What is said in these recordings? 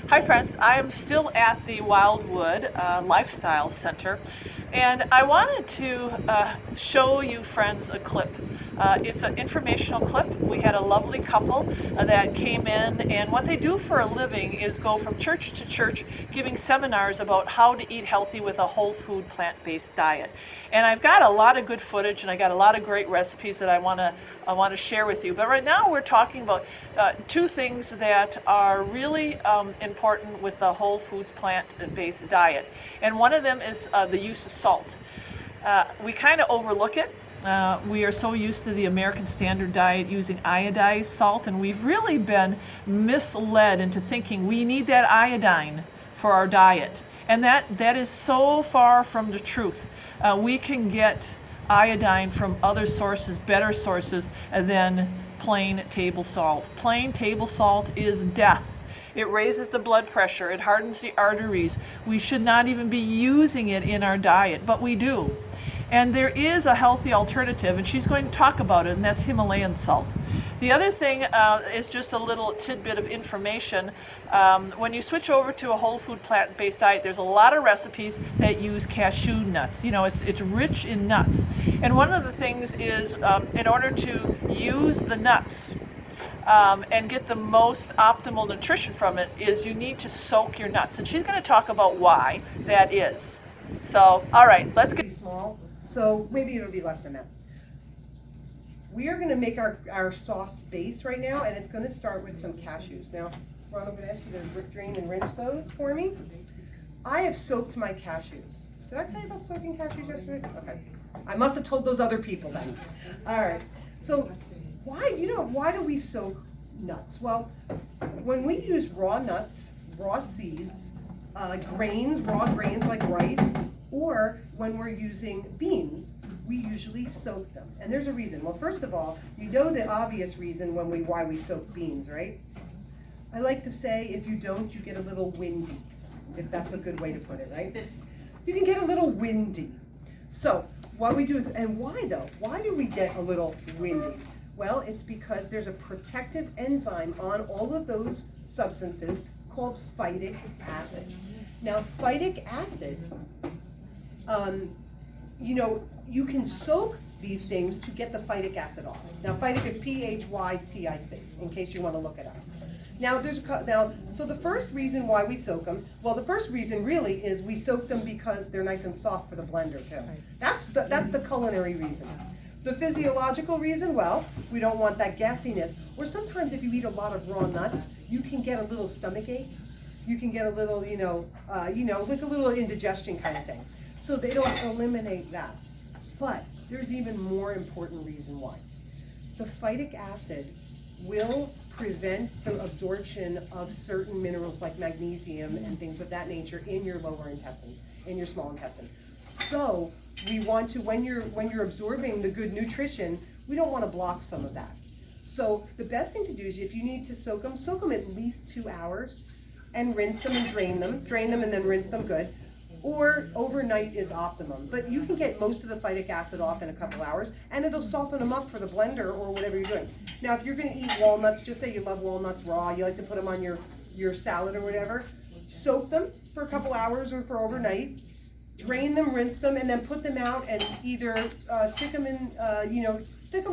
Hi friends, I am still at the Wildwood Lifestyle Center, and I wanted to show you friends a clip. It's an informational clip. We had a lovely couple that came in, and what they do for a living is go from church to church giving seminars about how to eat healthy with a whole food plant-based diet. And I've got a lot of good footage, and I got a lot of great recipes that I want to share with you. But right now we're talking about two things that are really important with the whole foods plant-based diet. And one of them is the use of salt. We kind of overlook it. We are so used to the American Standard Diet using iodized salt, and we've really been misled into thinking we need that iodine for our diet. And that is so far from the truth. We can get iodine from other sources, better sources than plain table salt. Plain table salt is death. It raises the blood pressure, it hardens the arteries. We should not even be using it in our diet, but we do. And there is a healthy alternative, and she's going to talk about it, and that's Himalayan salt. The other thing is just a little tidbit of information. When you switch over to a whole food plant-based diet, there's a lot of recipes that use cashew nuts. You know, it's rich in nuts. And one of the things is, in order to use the nuts and get the most optimal nutrition from it, is you need to soak your nuts. And she's going to talk about why that is. So, all right, let's get small. So maybe it'll be less than that. We are going to make our sauce base right now, and it's going to start with some cashews. Now, Ron, I'm going to ask you to drain and rinse those for me. I have soaked my cashews. Did I tell you about soaking cashews yesterday? Okay. I must have told those other people then. All right. So why do we soak nuts? Well, when we use raw nuts, raw seeds, raw grains like rice, or when we're using beans, we usually soak them. And there's a reason. Well, first of all, you know the obvious reason why we soak beans, right? I like to say, if you don't, you get a little windy, if that's a good way to put it, right? You can get a little windy. So what we do is, and why though? Why do we get a little windy? Well, it's because there's a protective enzyme on all of those substances called phytic acid. Now, phytic acid, you can soak these things to get the phytic acid off. Now, phytic is P-H-Y-T-I-C, in case you want to look it up. Now, so the first reason why we soak them, well, the first reason really is we soak them because they're nice and soft for the blender too. That's the culinary reason. The physiological reason, well, we don't want that gassiness. Or sometimes if you eat a lot of raw nuts, you can get a little stomach ache. You can get a little, like a little indigestion kind of thing. So they don't eliminate that. But there's even more important reason why. The phytic acid will prevent the absorption of certain minerals like magnesium and things of that nature in your lower intestines, in your small intestine. So we want to, when you're absorbing the good nutrition, we don't want to block some of that. So the best thing to do is, if you need to soak them at least 2 hours, and rinse them and drain them and then rinse them good. Or overnight is optimum. But you can get most of the phytic acid off in a couple hours, and it'll soften them up for the blender or whatever you're doing. Now, if you're going to eat walnuts, just say you love walnuts raw, you like to put them on your salad or whatever, soak them for a couple hours or for overnight, drain them, rinse them, and then put them out and either stick them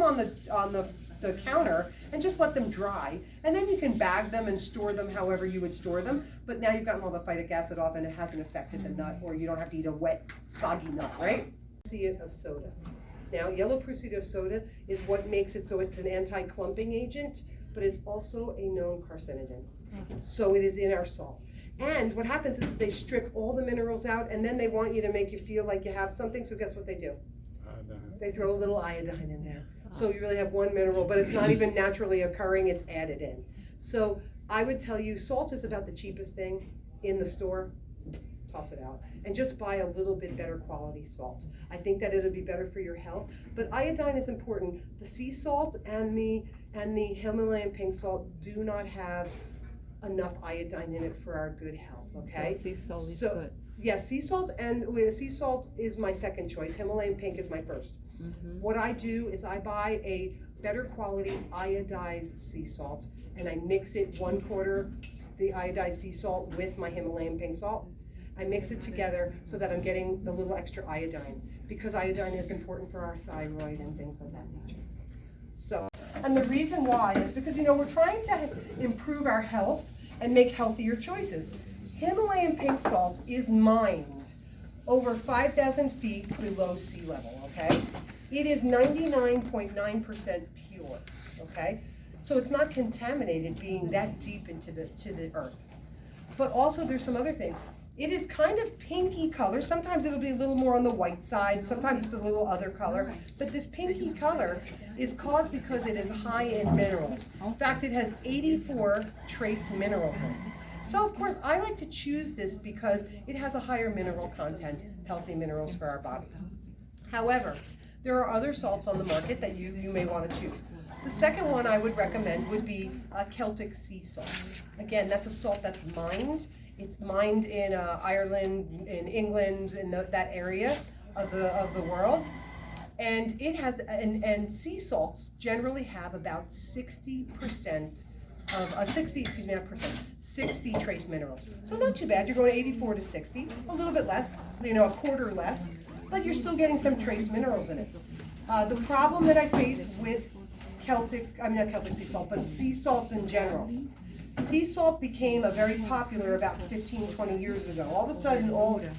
on the counter and just let them dry. And then you can bag them and store them however you would store them. But now you've gotten all the phytic acid off and it hasn't affected the nut, or you don't have to eat a wet, soggy nut, right? Prussiate of soda. Now, yellow prussiate of soda is what makes it so it's an anti-clumping agent, but it's also a known carcinogen. So it is in our salt. And what happens is they strip all the minerals out, and then they want you to make you feel like you have something, so guess what they do? They throw a little iodine in there. So you really have one mineral, but it's not even naturally occurring, it's added in. So I would tell you, salt is about the cheapest thing in the store. Toss it out. And just buy a little bit better quality salt. I think that it'll be better for your health. But iodine is important. The sea salt and the Himalayan pink salt do not have enough iodine in it for our good health, okay? So sea salt is good. Yes, sea salt is my second choice. Himalayan pink is my first. What I do is I buy a better quality iodized sea salt, and I mix it 1/4 the iodized sea salt with my Himalayan pink salt. I mix it together so that I'm getting the little extra iodine, because iodine is important for our thyroid and things of that nature. So, and the reason why is because, you know, we're trying to improve our health and make healthier choices. Himalayan pink salt is mined over 5,000 feet below sea level, okay? It is 99.9% pure, okay? So it's not contaminated being that deep into the earth. But also there's some other things. It is kind of pinky color. Sometimes it'll be a little more on the white side. Sometimes it's a little other color. But this pinky color is caused because it is high in minerals. In fact, it has 84 trace minerals in it. So of course, I like to choose this because it has a higher mineral content, healthy minerals for our body. However, there are other salts on the market that you may want to choose. The second one I would recommend would be Celtic sea salt. Again, that's a salt that's mined. It's mined in Ireland, in England, in that area of the world. And it has, and sea salts generally have about 60% of 60 trace minerals. So not too bad. You're going 84 to 60, a little bit less, you know, a quarter less, but you're still getting some trace minerals in it. The problem that I face with not Celtic sea salt, but sea salts in general. Sea salt became very popular about 15, 20 years ago. All of a sudden,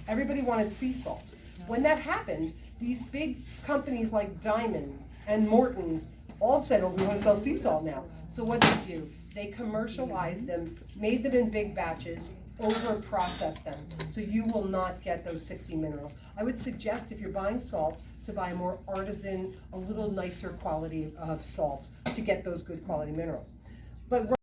everybody wanted sea salt. When that happened, these big companies like Diamond and Morton's all said, oh, we want to sell sea salt now. So what did they do? They commercialized them, made them in big batches, over-processed them. So you will not get those 60 minerals. I would suggest if you're buying salt to buy a more artisan, a little nicer quality of salt to get those good quality minerals. But